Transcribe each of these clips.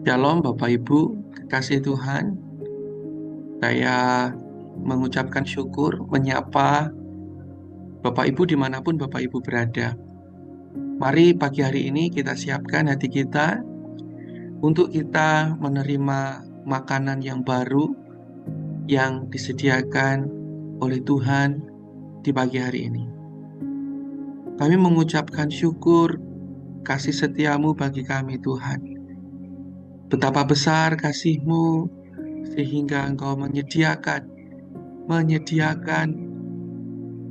Shalom Bapak Ibu, kekasih Tuhan. Saya mengucapkan syukur, menyapa Bapak Ibu dimanapun Bapak Ibu berada. Mari pagi hari ini kita siapkan hati kita untuk kita menerima makanan yang baru yang disediakan oleh Tuhan di pagi hari ini. Kami mengucapkan syukur kasih setiamu bagi kami Tuhan. Betapa besar kasih-Mu sehingga Engkau menyediakan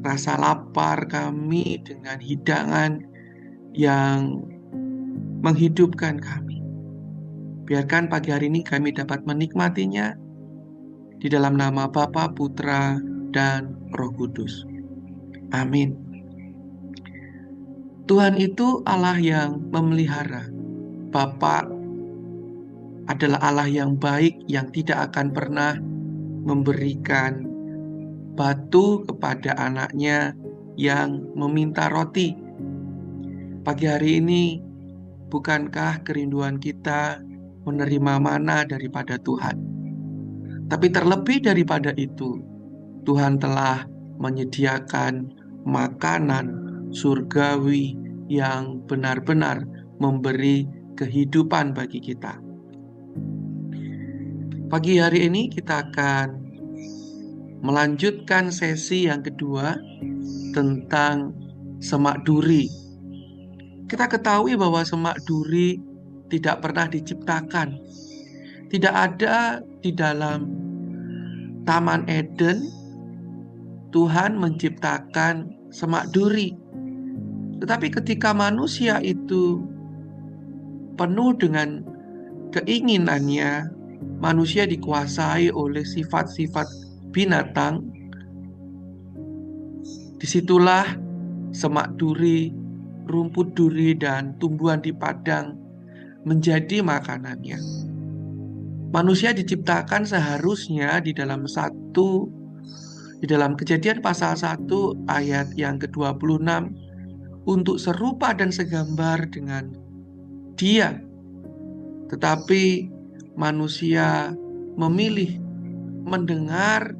rasa lapar kami dengan hidangan yang menghidupkan kami. Biarkan pagi hari ini kami dapat menikmatinya di dalam nama Bapa, Putra, dan Roh Kudus. Amin. Tuhan itu Allah yang memelihara. Bapa adalah Allah yang baik yang tidak akan pernah memberikan batu kepada anaknya yang meminta roti. Pagi hari ini, bukankah kerinduan kita menerima mana daripada Tuhan? Tapi terlebih daripada itu, Tuhan telah menyediakan makanan surgawi yang benar-benar memberi kehidupan bagi kita. Pagi hari ini kita akan melanjutkan sesi yang kedua tentang semak duri. Kita ketahui bahwa semak duri tidak pernah diciptakan. Tidak ada di dalam Taman Eden Tuhan menciptakan semak duri. Tetapi ketika manusia itu penuh dengan keinginannya, manusia dikuasai oleh sifat-sifat binatang, disitulah semak duri, rumput duri, dan tumbuhan di padang menjadi makanannya. Manusia diciptakan seharusnya di dalam Kejadian pasal 1 ayat yang ke-26 untuk serupa dan segambar dengan Dia. Tetapi manusia memilih mendengar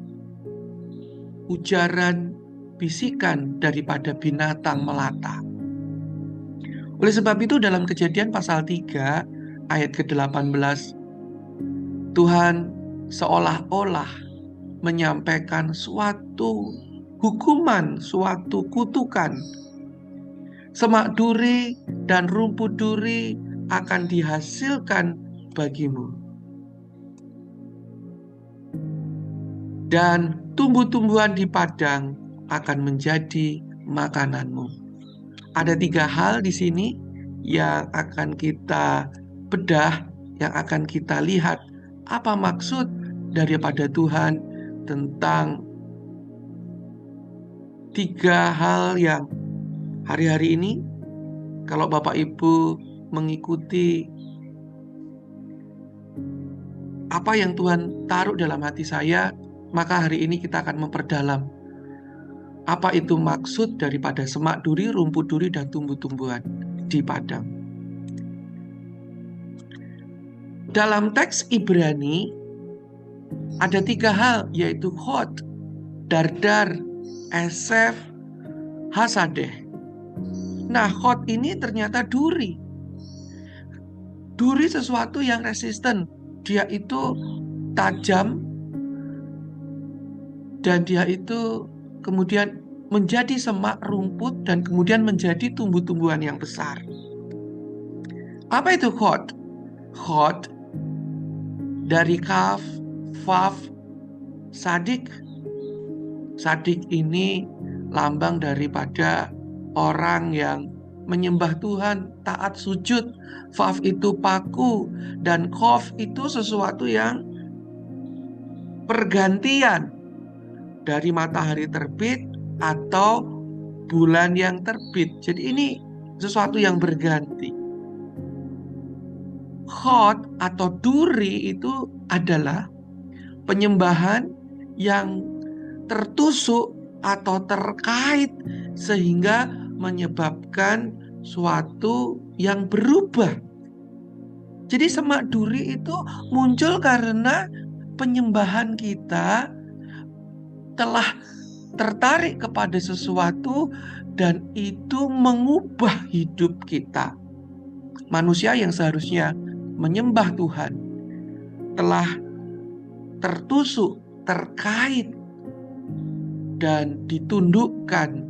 ujaran bisikan daripada binatang melata. Oleh sebab itu dalam Kejadian pasal 3 ayat ke-18 Tuhan seolah-olah menyampaikan suatu hukuman, suatu kutukan. Semak duri dan rumput duri akan dihasilkan bagimu. Dan tumbuh-tumbuhan di padang akan menjadi makananmu. Ada 3 hal di sini yang akan kita bedah, yang akan kita lihat apa maksud daripada Tuhan tentang 3 hal yang hari-hari ini kalau Bapak Ibu mengikuti apa yang Tuhan taruh dalam hati saya, maka hari ini kita akan memperdalam apa itu maksud daripada semak duri, rumput duri, dan tumbuh-tumbuhan di padang. Dalam teks Ibrani ada 3 hal, yaitu Hod, Dardar, Esef, Hasadeh. Nah, Hod ini ternyata duri. Duri sesuatu yang resisten. Dia itu tajam dan dia itu kemudian menjadi semak rumput dan kemudian menjadi tumbuh-tumbuhan yang besar. Apa itu Hod? Hod dari Kaf, Faf, Sadik. Sadik ini lambang daripada orang yang menyembah Tuhan, taat sujud. Faf itu paku, dan Kof itu sesuatu yang pergantian dari matahari terbit atau bulan yang terbit. Jadi ini sesuatu yang berganti. Hod atau duri itu adalah penyembahan yang tertusuk atau terkait sehingga menyebabkan suatu yang berubah. Jadi semak duri itu muncul karena penyembahan kita telah tertarik kepada sesuatu dan itu mengubah hidup kita. Manusia yang seharusnya menyembah Tuhan telah tertusuk, terkait, dan ditundukkan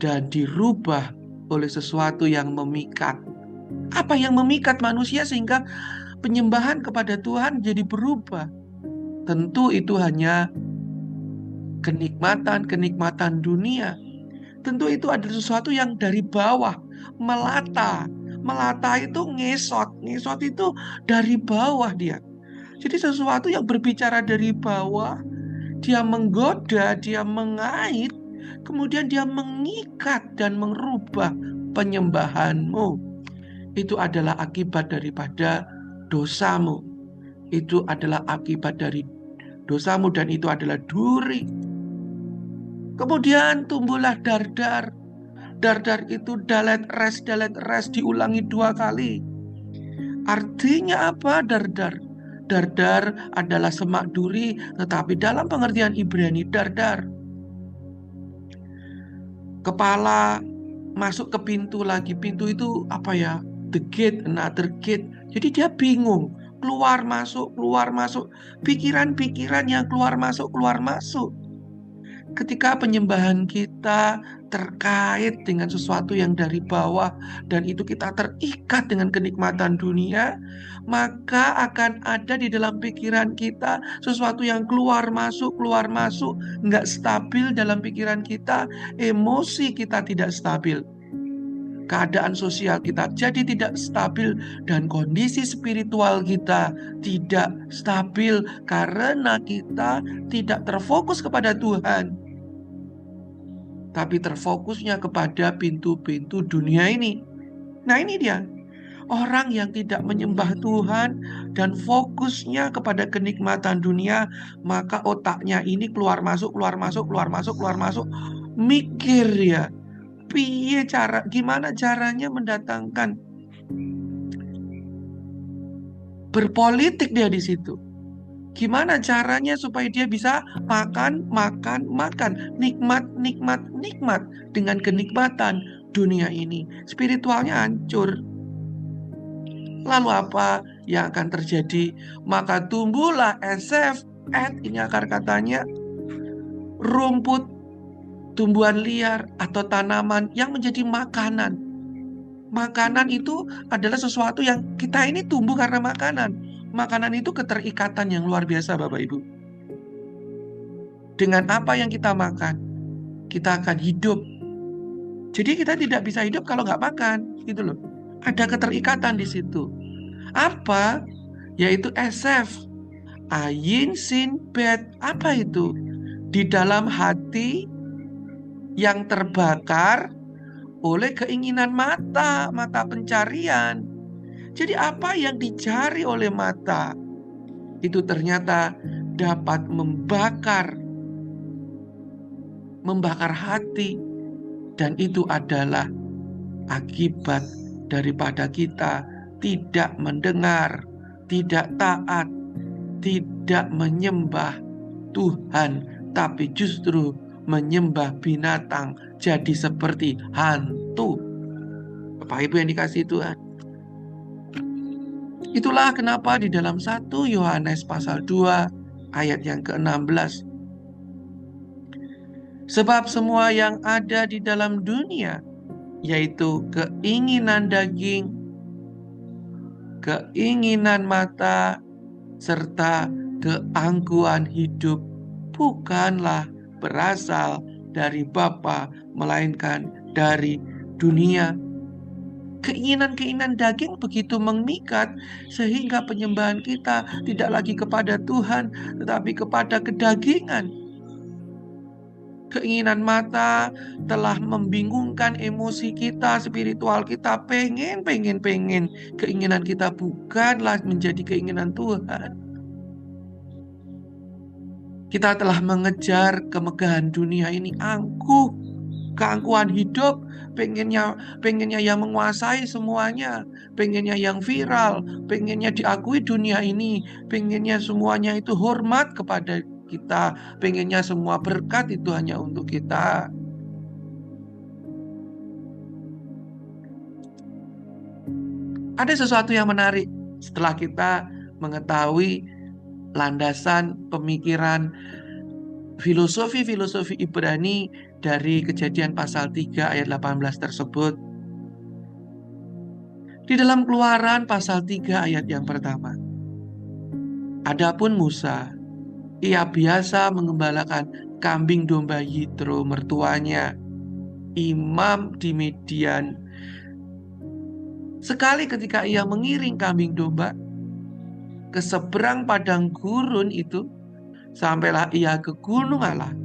dan dirubah oleh sesuatu yang memikat. Apa yang memikat manusia sehingga penyembahan kepada Tuhan jadi berubah? Tentu itu hanya kenikmatan dunia. Tentu itu adalah sesuatu yang dari bawah, melata. Melata itu ngesot. Ngesot itu dari bawah dia. Jadi sesuatu yang berbicara dari bawah, dia menggoda, dia mengait, kemudian dia mengikat dan merubah penyembahanmu. Itu adalah akibat daripada dosamu. Itu adalah akibat dari dosamu dan itu adalah duri. Kemudian tumbuhlah dardar. Dardar itu dalet res diulangi 2 kali. Artinya apa dardar? Dardar adalah semak duri, tetapi dalam pengertian Ibrani dardar. Kepala masuk ke pintu lagi. Pintu itu apa ya? The gate, another gate. Jadi dia bingung. Keluar masuk. Pikiran-pikiran yang keluar masuk. Ketika penyembahan kita terkait dengan sesuatu yang dari bawah dan itu kita terikat dengan kenikmatan dunia, maka akan ada di dalam pikiran kita sesuatu yang keluar masuk, nggak stabil dalam pikiran kita, emosi kita tidak stabil. Keadaan sosial kita jadi tidak stabil dan kondisi spiritual kita tidak stabil karena kita tidak terfokus kepada Tuhan, tapi terfokusnya kepada pintu-pintu dunia ini. Nah, ini dia. Orang yang tidak menyembah Tuhan dan fokusnya kepada kenikmatan dunia, maka otaknya ini keluar masuk. Mikir ya. Gimana caranya mendatangkan, berpolitik dia di situ. Gimana caranya supaya dia bisa makan, nikmat dengan kenikmatan dunia ini. Spiritualnya hancur. Lalu apa yang akan terjadi? Maka tumbuhlah ini akar katanya, rumput, tumbuhan liar atau tanaman yang menjadi makanan. Makanan itu adalah sesuatu yang kita ini tumbuh karena makanan. Makanan itu keterikatan yang luar biasa, Bapak Ibu. Dengan apa yang kita makan, kita akan hidup. Jadi kita tidak bisa hidup kalau nggak makan, gitu loh. Ada keterikatan di situ. Apa? Yaitu esef. Ayin sin bet. Apa itu? Di dalam hati yang terbakar oleh keinginan mata pencarian. Jadi apa yang dicari oleh mata itu ternyata dapat membakar hati, dan itu adalah akibat daripada kita tidak mendengar, tidak taat, tidak menyembah Tuhan, tapi justru menyembah binatang, jadi seperti hantu. Bapak Ibu yang dikasihi Tuhan, itulah kenapa di dalam 1 Yohanes pasal 2 ayat yang ke-16, sebab semua yang ada di dalam dunia, yaitu keinginan daging, keinginan mata, serta keangkuhan hidup, bukanlah berasal dari Bapa, melainkan dari dunia. Keinginan-keinginan daging begitu memikat sehingga penyembahan kita tidak lagi kepada Tuhan, tetapi kepada kedagingan. Keinginan mata telah membingungkan emosi kita, spiritual kita, pengen. Keinginan kita bukanlah menjadi keinginan Tuhan. Kita telah mengejar kemegahan dunia ini, keangkuhan hidup, pengennya yang menguasai semuanya, pengennya yang viral, pengennya diakui dunia ini, pengennya semuanya itu hormat kepada kita, pengennya semua berkat itu hanya untuk kita. Ada sesuatu yang menarik setelah kita mengetahui landasan pemikiran filosofi Ibrani dari Kejadian pasal 3 ayat 18 tersebut. Di dalam Keluaran pasal 3 ayat yang pertama. Adapun Musa, ia biasa mengembalakan kambing domba Yitro mertuanya, imam di Midian. Sekali ketika ia mengiring kambing domba ke seberang padang gurun itu, sampailah ia ke gunung Allah,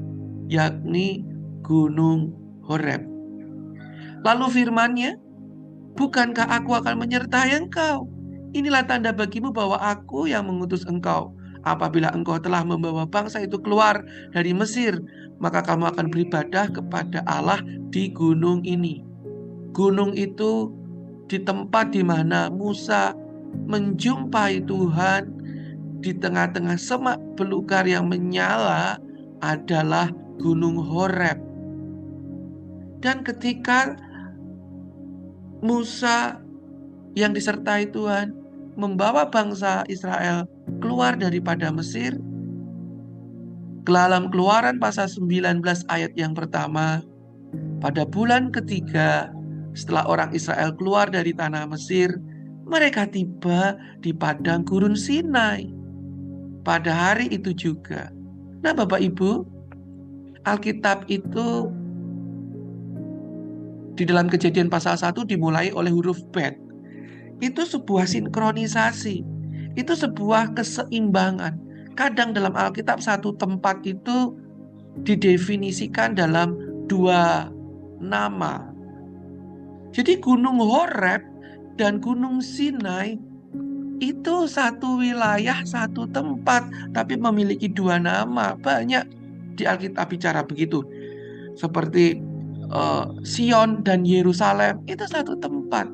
yakni Gunung Horeb. Lalu firman-Nya, bukankah aku akan menyertai engkau? Inilah tanda bagimu bahwa aku yang mengutus engkau. Apabila engkau telah membawa bangsa itu keluar dari Mesir, maka kamu akan beribadah kepada Allah di gunung ini. Gunung itu di tempat di mana Musa menjumpai Tuhan di tengah-tengah semak belukar yang menyala adalah Gunung Horeb. Dan ketika Musa yang disertai Tuhan membawa bangsa Israel keluar daripada Mesir, dalam Keluaran pasal 19 ayat yang pertama, pada bulan ketiga setelah orang Israel keluar dari tanah Mesir, mereka tiba di padang gurun Sinai pada hari itu juga. Nah, Bapak Ibu, Alkitab itu di dalam Kejadian pasal 1 dimulai oleh huruf Bet. Itu sebuah sinkronisasi, itu sebuah keseimbangan. Kadang dalam Alkitab satu tempat itu didefinisikan dalam dua nama. Jadi Gunung Horeb dan Gunung Sinai itu satu wilayah, satu tempat, tapi memiliki dua nama. Banyak di Alkitab bicara begitu. Seperti Sion dan Yerusalem itu satu tempat.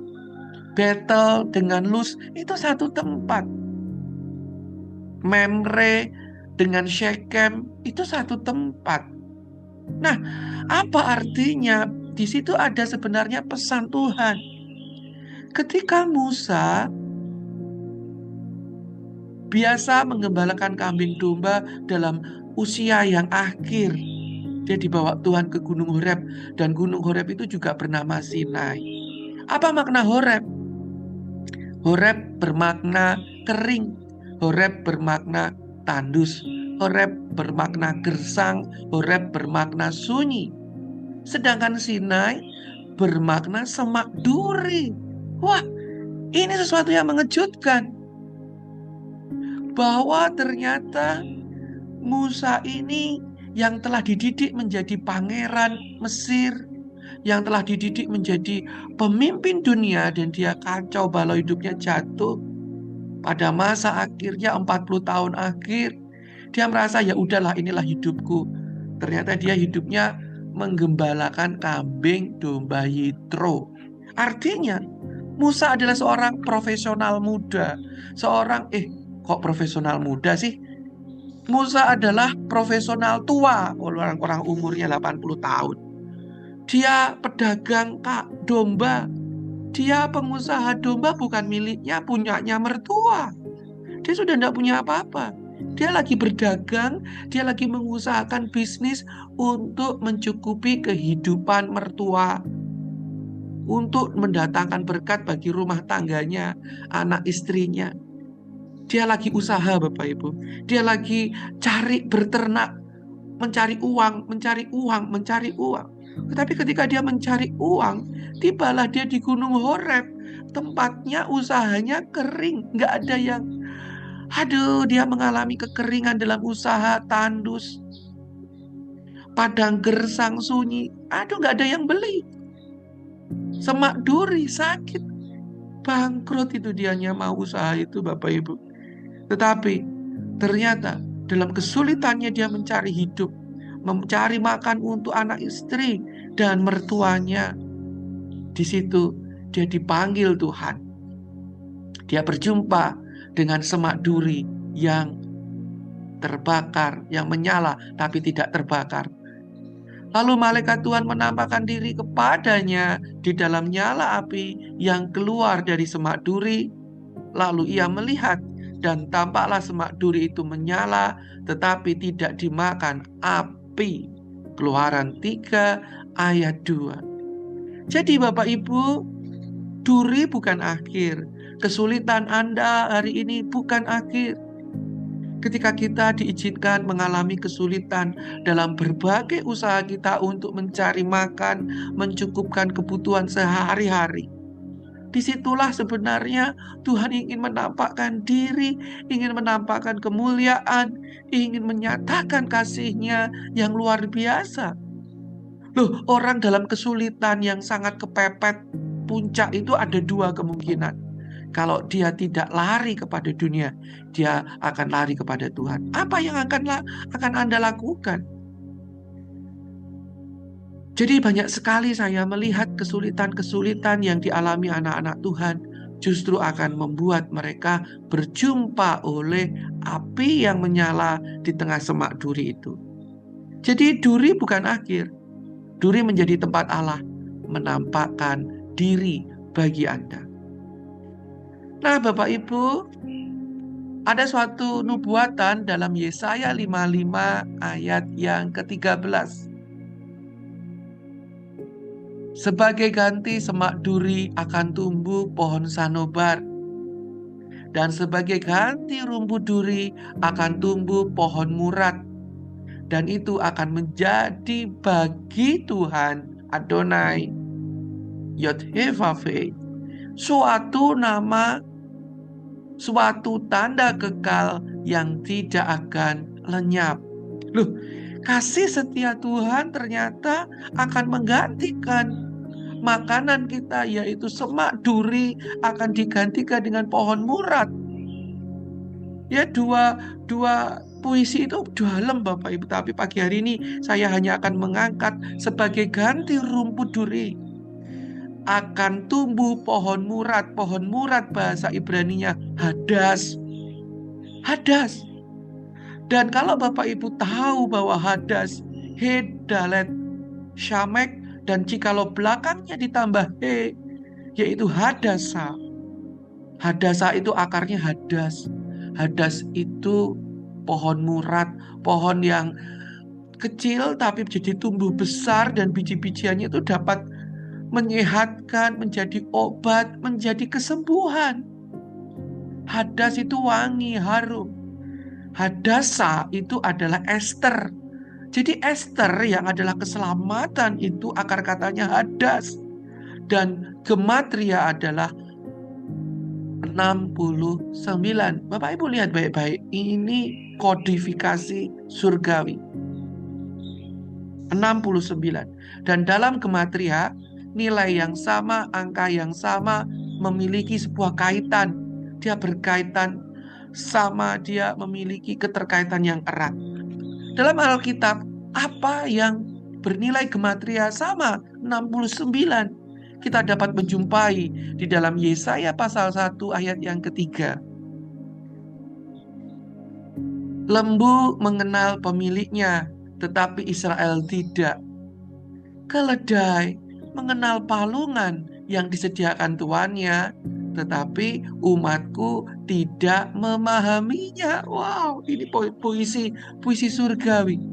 Betel dengan Luz itu satu tempat. Memre dengan Shechem itu satu tempat. Nah, apa artinya? Di situ ada sebenarnya pesan Tuhan. Ketika Musa biasa mengembalakan kambing domba dalam usia yang akhir, dia dibawa Tuhan ke Gunung Horeb, dan Gunung Horeb itu juga bernama Sinai. Apa makna Horeb? Horeb bermakna kering, Horeb bermakna tandus, Horeb bermakna gersang, Horeb bermakna sunyi. Sedangkan Sinai bermakna semak duri. Wah, ini sesuatu yang mengejutkan. Bahwa ternyata Musa ini yang telah dididik menjadi pangeran Mesir, yang telah dididik menjadi pemimpin dunia, dan dia kacau balau, hidupnya jatuh. Pada masa akhirnya 40 tahun akhir, dia merasa ya udahlah, inilah hidupku. Ternyata dia hidupnya menggembalakan kambing domba Yitro. Artinya Musa adalah seorang profesional muda. Kok profesional muda sih? Musa adalah profesional tua, orang umurnya 80 tahun. Dia pedagang domba. Dia pengusaha domba, bukan miliknya, punyanya mertua. Dia sudah tidak punya apa-apa. Dia lagi berdagang, dia lagi mengusahakan bisnis untuk mencukupi kehidupan mertua, untuk mendatangkan berkat bagi rumah tangganya, anak istrinya. Dia lagi usaha, Bapak Ibu. Dia lagi cari berternak, mencari uang. Tetapi ketika dia mencari uang, tibalah dia di Gunung Horeb. Tempatnya, usahanya kering, nggak ada yang dia mengalami kekeringan dalam usaha, tandus, padang gersang sunyi. Nggak ada yang beli. Semak duri, sakit, bangkrut itu dianya mau usaha itu, Bapak Ibu. Tetapi ternyata dalam kesulitannya dia mencari hidup, mencari makan untuk anak istri dan mertuanya. Di situ dia dipanggil Tuhan. Dia berjumpa dengan semak duri yang terbakar, yang menyala tapi tidak terbakar. Lalu malaikat Tuhan menampakkan diri kepadanya di dalam nyala api yang keluar dari semak duri. Lalu ia melihat, dan tampaklah semak duri itu menyala tetapi tidak dimakan api. Keluaran 3 ayat 2. Jadi Bapak Ibu, duri bukan akhir. Kesulitan Anda hari ini bukan akhir. Ketika kita diizinkan mengalami kesulitan dalam berbagai usaha kita untuk mencari makan, mencukupkan kebutuhan sehari-hari, disitulah sebenarnya Tuhan ingin menampakkan diri, ingin menampakkan kemuliaan, ingin menyatakan kasih-Nya yang luar biasa. Loh, orang dalam kesulitan yang sangat kepepet, puncak itu ada dua kemungkinan. Kalau dia tidak lari kepada dunia, dia akan lari kepada Tuhan. Apa yang akan Anda lakukan? Jadi banyak sekali saya melihat kesulitan-kesulitan yang dialami anak-anak Tuhan justru akan membuat mereka berjumpa oleh api yang menyala di tengah semak duri itu. Jadi duri bukan akhir. Duri menjadi tempat Allah menampakkan diri bagi Anda. Nah, Bapak Ibu, ada suatu nubuatan dalam Yesaya 55 ayat yang ke-13. Sebagai ganti semak duri akan tumbuh pohon sanobar, dan sebagai ganti rumput duri akan tumbuh pohon murad. Dan itu akan menjadi bagi Tuhan Adonai Yod-Heh-Vaveh suatu nama, suatu tanda kekal yang tidak akan lenyap. Loh, kasih setia Tuhan ternyata akan menggantikan makanan kita, yaitu semak duri akan digantikan dengan pohon murad. Ya, dua puisi itu dalam Bapak Ibu. Tapi pagi hari ini saya hanya akan mengangkat sebagai ganti rumput duri akan tumbuh pohon murad. Pohon murad bahasa Ibraninya hadas. Hadas. Dan kalau Bapak Ibu tahu bahwa hadas, he, dalet, shamek, dan jikalau belakangnya ditambah he, yaitu hadasa. Hadasa itu akarnya hadas. Hadas itu pohon murad, pohon yang kecil tapi jadi tumbuh besar, dan biji-bijiannya itu dapat menyehatkan, menjadi obat, menjadi kesembuhan. Hadas itu wangi, harum. Hadasa itu adalah ester. Jadi ester yang adalah keselamatan itu akar katanya hadas. Dan gematria adalah 69. Bapak Ibu lihat baik-baik, ini kodifikasi surgawi. 69. Dan dalam gematria, nilai yang sama, angka yang sama memiliki sebuah kaitan. Dia berkaitan sama, dia memiliki keterkaitan yang erat. Dalam Alkitab, apa yang bernilai gematria sama 69 kita dapat menjumpai di dalam Yesaya pasal 1 ayat yang ke-3. Lembu mengenal pemiliknya, tetapi Israel tidak. Keledai mengenal palungan yang disediakan tuannya, tetapi umatku tidak memahaminya. Wow, ini puisi surgawi.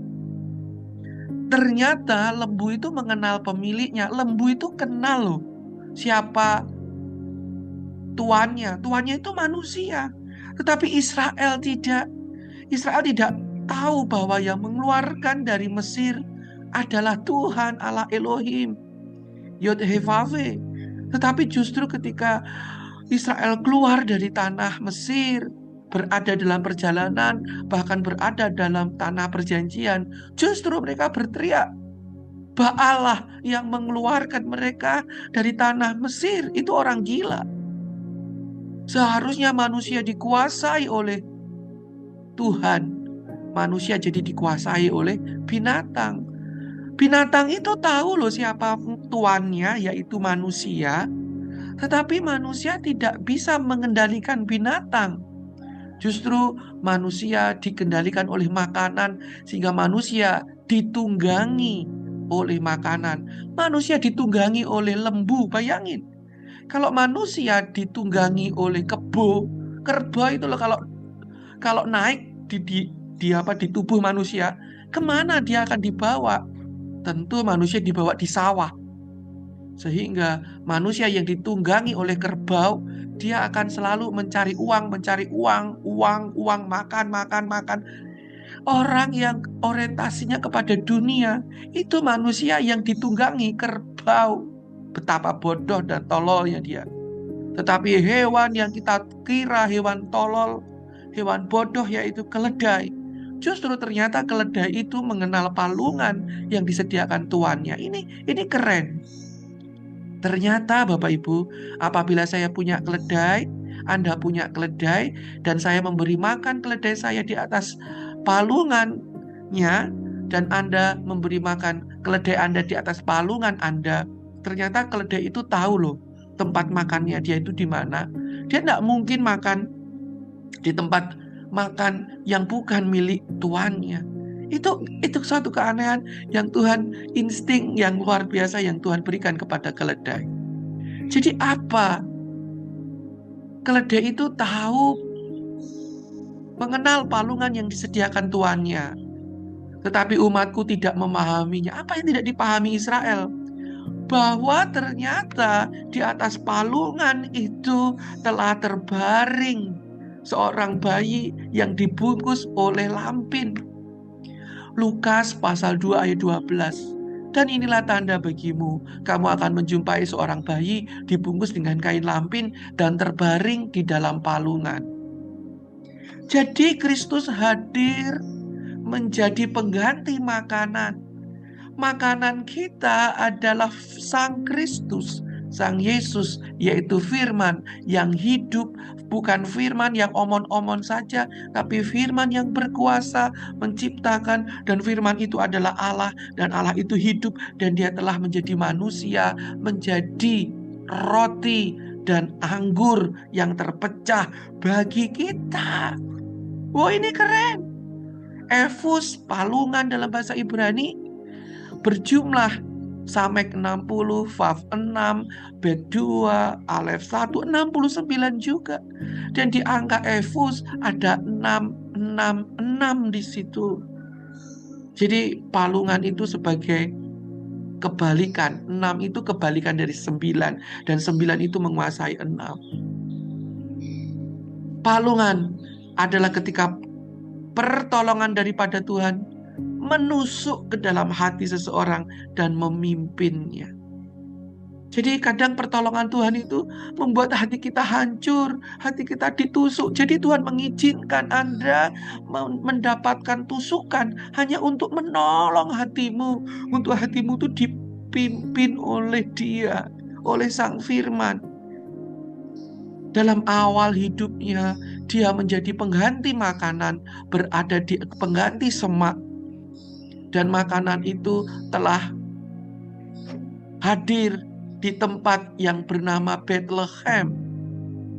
Ternyata lembu itu mengenal pemiliknya. Lembu itu kenal loh siapa tuannya. Tuannya itu manusia. Tetapi Israel tidak. Israel tidak tahu bahwa yang mengeluarkan dari Mesir adalah Tuhan Allah Elohim, Yod-Heh-Vaveh. Tetapi justru ketika Israel keluar dari tanah Mesir, berada dalam perjalanan, bahkan berada dalam tanah perjanjian, justru mereka berteriak, Baalah yang mengeluarkan mereka dari tanah Mesir itu orang gila. Seharusnya manusia dikuasai oleh Tuhan, manusia jadi dikuasai oleh binatang. Binatang itu tahu loh siapa tuannya, yaitu manusia. Tetapi manusia tidak bisa mengendalikan binatang. Justru manusia dikendalikan oleh makanan, sehingga manusia ditunggangi oleh makanan. Manusia ditunggangi oleh lembu, bayangin. Kalau manusia ditunggangi oleh kerbau itu loh, kalau kalau naik di tubuh manusia, kemana dia akan dibawa? Tentu manusia dibawa di sawah. Sehingga manusia yang ditunggangi oleh kerbau, dia akan selalu mencari uang, uang, makan, makan, makan. Orang yang orientasinya kepada dunia, itu manusia yang ditunggangi kerbau. Betapa bodoh dan tololnya dia. Tetapi hewan yang kita kira hewan tolol, hewan bodoh, yaitu keledai. Justru ternyata keledai itu mengenal palungan yang disediakan tuannya. Ini keren. Ternyata Bapak Ibu, apabila saya punya keledai, Anda punya keledai, dan saya memberi makan keledai saya di atas palungannya, dan Anda memberi makan keledai Anda di atas palungan Anda, ternyata keledai itu tahu loh tempat makannya dia itu di mana. Dia tidak mungkin makan di tempat makan yang bukan milik tuannya. Itu suatu keanehan yang Tuhan, insting yang luar biasa yang Tuhan berikan kepada keledai. Jadi apa? Keledai itu tahu, mengenal palungan yang disediakan tuannya. Tetapi umatku tidak memahaminya. Apa yang tidak dipahami Israel? Bahwa ternyata di atas palungan itu telah terbaring seorang bayi yang dibungkus oleh lampin. Lukas pasal 2 ayat 12. Dan inilah tanda bagimu, kamu akan menjumpai seorang bayi dibungkus dengan kain lampin dan terbaring di dalam palungan. Jadi Kristus hadir menjadi pengganti makanan. Makanan kita adalah Sang Kristus, Sang Yesus, yaitu firman yang hidup, bukan firman yang omon-omon saja, tapi firman yang berkuasa menciptakan, dan firman itu adalah Allah, dan Allah itu hidup, dan dia telah menjadi manusia, menjadi roti dan anggur yang terpecah bagi kita. Wah, ini keren. Evus, palungan dalam bahasa Ibrani, berjumlah Samek 60, Vav 6, Bet 2, Alef 1, 69 juga. Dan di angka Evus ada 6 di situ. Jadi palungan itu sebagai kebalikan. 6 itu kebalikan dari 9. Dan 9 itu menguasai 6. Palungan adalah ketika pertolongan daripada Tuhan menusuk ke dalam hati seseorang dan memimpinnya. Jadi kadang pertolongan Tuhan itu membuat hati kita hancur, hati kita ditusuk. Jadi Tuhan mengizinkan Anda mendapatkan tusukan hanya untuk menolong hatimu, untuk hatimu itu dipimpin oleh Dia, oleh Sang Firman. Dalam awal hidupnya, dia menjadi pengganti makanan, berada di pengganti semak. Dan makanan itu telah hadir di tempat yang bernama Bethlehem.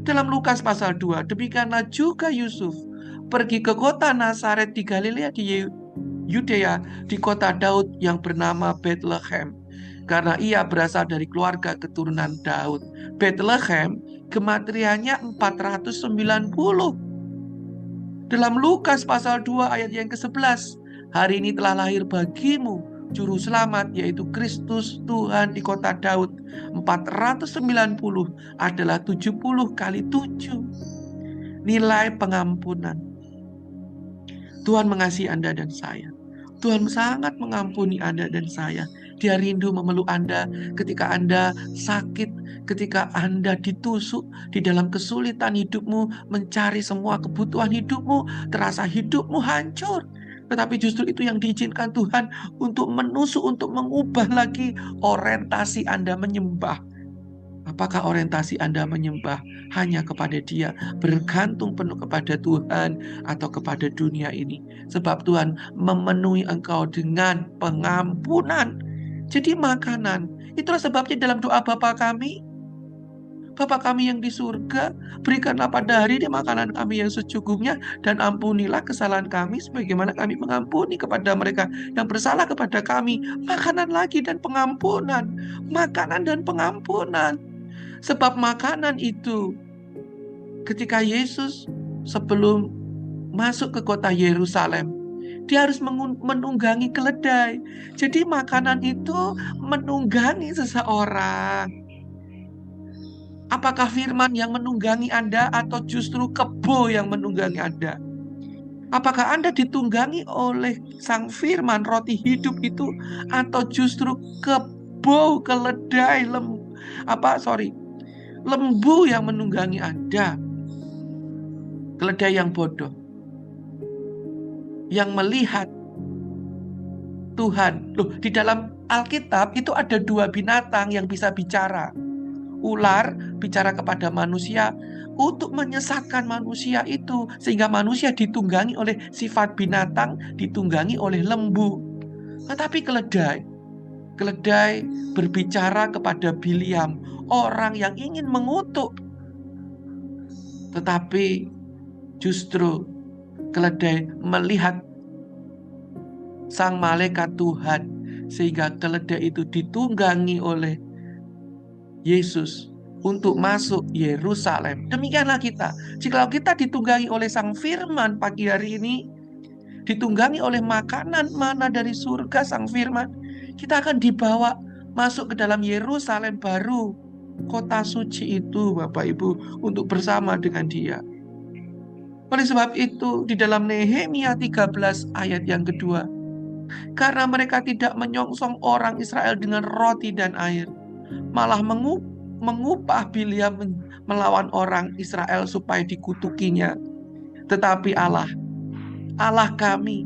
Dalam Lukas pasal 2, demikianlah juga Yusuf pergi ke kota Nazaret di Galilea di Yudea, di kota Daud yang bernama Bethlehem, karena ia berasal dari keluarga keturunan Daud. Bethlehem gematriannya 490. Dalam Lukas pasal 2 ayat yang ke-11, hari ini telah lahir bagimu Juru Selamat, yaitu Kristus Tuhan di kota Daud. 490 adalah 70 kali 7. Nilai pengampunan. Tuhan mengasihi Anda dan saya. Tuhan sangat mengampuni Anda dan saya. Dia rindu memeluk Anda ketika Anda sakit, ketika Anda ditusuk di dalam kesulitan hidupmu, mencari semua kebutuhan hidupmu, terasa hidupmu hancur. Tetapi justru itu yang diizinkan Tuhan untuk menusuk, untuk mengubah lagi orientasi Anda menyembah. Apakah orientasi Anda menyembah hanya kepada Dia, bergantung penuh kepada Tuhan atau kepada dunia ini? Sebab Tuhan memenuhi engkau dengan pengampunan. Jadi makanan, itulah sebabnya dalam doa Bapa kami, Bapa kami yang di surga, berikanlah pada hari ini makanan kami yang secukupnya, dan ampunilah kesalahan kami sebagaimana kami mengampuni kepada mereka yang bersalah kepada kami. Makanan lagi dan pengampunan, makanan dan pengampunan. Sebab makanan itu, ketika Yesus sebelum masuk ke kota Yerusalem, dia harus menunggangi keledai. Jadi makanan itu menunggangi seseorang. Apakah firman yang menunggangi Anda atau justru kebo yang menunggangi Anda? Apakah Anda ditunggangi oleh sang firman roti hidup itu atau justru kebo, keledai, lembu yang menunggangi Anda? Keledai yang bodoh, yang melihat Tuhan. Loh, di dalam Alkitab itu ada 2 binatang yang bisa bicara. Ular bicara kepada manusia untuk menyesatkan manusia itu, sehingga manusia ditunggangi oleh sifat binatang, ditunggangi oleh lembu. Tetapi keledai berbicara kepada Biliam, orang yang ingin mengutuk. Tetapi justru keledai melihat sang malaikat Tuhan, sehingga keledai itu ditunggangi oleh Yesus untuk masuk Yerusalem. Demikianlah kita. Jika kita ditunggangi oleh sang firman pagi hari ini, ditunggangi oleh makanan mana dari surga sang firman, kita akan dibawa masuk ke dalam Yerusalem baru, kota suci itu, Bapak Ibu, untuk bersama dengan Dia. Oleh sebab itu, di dalam Nehemia 13 ayat yang kedua, karena mereka tidak menyongsong orang Israel dengan roti dan air, malah mengupah Biliam melawan orang Israel supaya dikutukinya. Tetapi Allah kami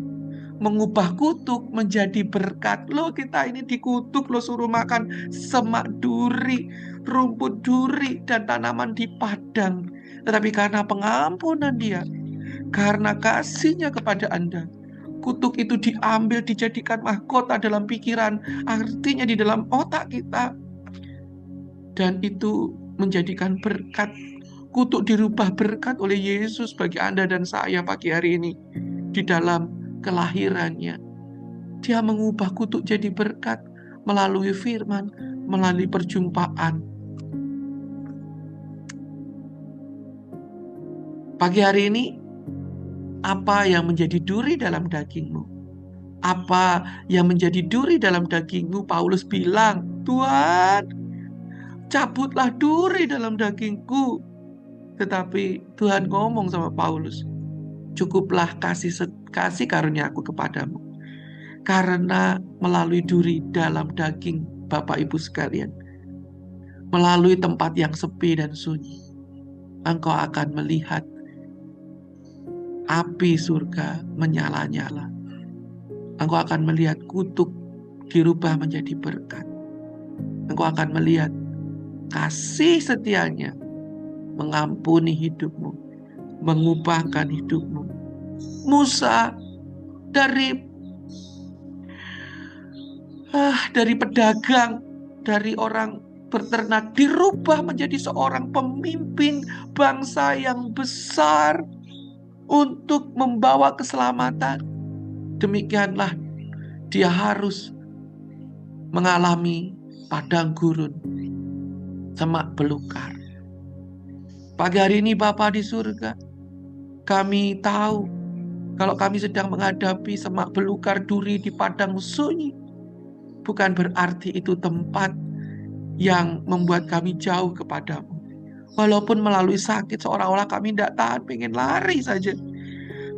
mengubah kutuk menjadi berkat. Loh, kita ini dikutuk, loh, suruh makan semak duri, rumput duri, dan tanaman di padang. Tetapi karena pengampunan Dia, karena kasih-Nya kepada Anda, kutuk itu diambil, dijadikan mahkota dalam pikiran, artinya di dalam otak kita. Dan itu menjadikan berkat. Kutuk dirubah berkat oleh Yesus bagi Anda dan saya pagi hari ini. Di dalam kelahirannya, Dia mengubah kutuk jadi berkat melalui firman, melalui perjumpaan. Pagi hari ini, apa yang menjadi duri dalam dagingmu? Apa yang menjadi duri dalam dagingmu? Paulus bilang, Tuhan, cabutlah duri dalam dagingku. Tetapi Tuhan ngomong sama Paulus, cukuplah kasih karunia aku kepadamu. Karena melalui duri dalam daging Bapak Ibu sekalian, melalui tempat yang sepi dan sunyi, engkau akan melihat api surga menyala-nyala. Engkau akan melihat kutuk dirubah menjadi berkat. Engkau akan melihat kasih setianya mengampuni hidupmu, mengubahkan hidupmu. Musa dari pedagang, dari orang berternak, dirubah menjadi seorang pemimpin bangsa yang besar untuk membawa keselamatan. Demikianlah dia harus mengalami padang gurun, semak belukar. Pagi hari ini Bapa di surga, kami tahu kalau kami sedang menghadapi semak belukar duri di padang sunyi, bukan berarti itu tempat yang membuat kami jauh kepadamu. Walaupun melalui sakit seolah-olah kami tidak tahan, pengen lari saja.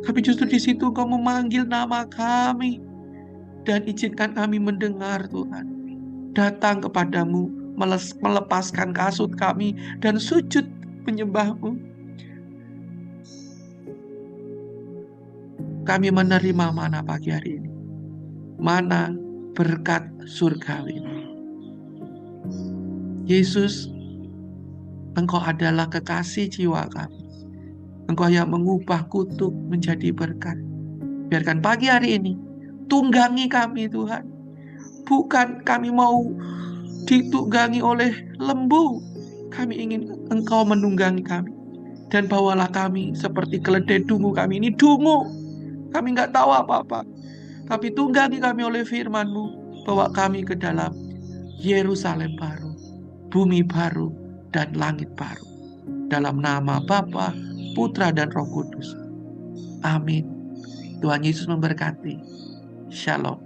Tapi justru di situ Engkau memanggil nama kami. Dan izinkan kami mendengar Tuhan. Datang kepadamu, melepaskan kasut kami, dan sujud menyembah-Mu. Kami menerima mana pagi hari ini? Mana berkat surgawi. Yesus Engkau adalah kekasih jiwa kami. Engkau yang mengubah kutuk menjadi berkat. Biarkan pagi hari ini tunggangi kami Tuhan. Bukan kami mau ditunggangi oleh lembu. Kami ingin Engkau menunggangi kami. Dan bawalah kami seperti keledai dungu kami ini dungu. Kami nggak tahu apa-apa. Tapi tunggangi kami oleh firman-Mu. Bawa kami ke dalam Yerusalem baru, bumi baru, dan langit baru. Dalam nama Bapa, Putra, dan Roh Kudus. Amin. Tuhan Yesus memberkati. Shalom.